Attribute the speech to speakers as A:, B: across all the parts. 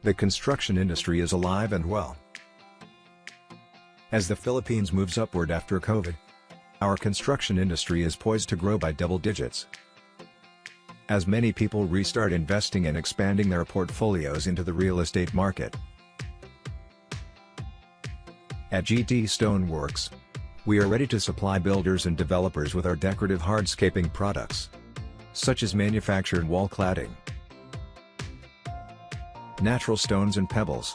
A: The construction industry is alive and well. As the Philippines moves upward after COVID, our construction industry is poised to grow by double digits. As many people restart investing and expanding their portfolios into the real estate market. At GT StoneWorks, we are ready to supply builders and developers with our decorative hardscaping products, such as manufactured wall cladding, natural stones and pebbles,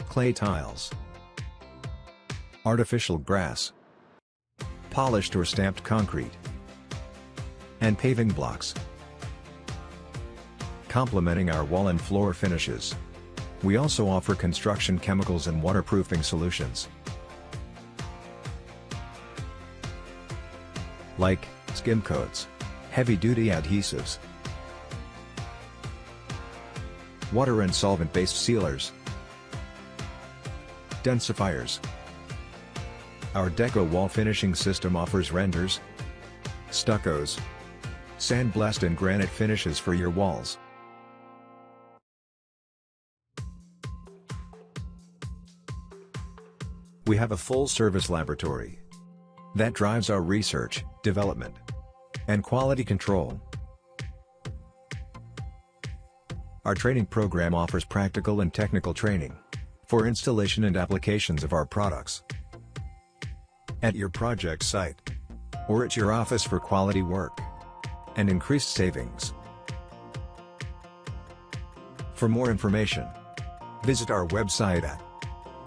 A: clay tiles, artificial grass, polished or stamped concrete, and paving blocks. Complementing our wall and floor finishes, we also offer construction chemicals and waterproofing solutions, like skim coats, heavy-duty adhesives, water and solvent-based sealers, densifiers. Our Deco wall finishing system offers renders, stuccos, sandblast and granite finishes for your walls. We have a full-service laboratory that drives our research, development, and quality control. Our training program offers practical and technical training for installation and applications of our products at your project site or at your office for quality work and increased savings. For more information, visit our website at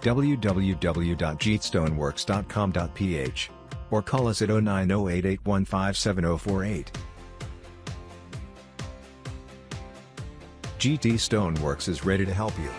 A: www.gtstoneworks.com.ph or call us at 090881570048. GT StoneWorks is ready to help you.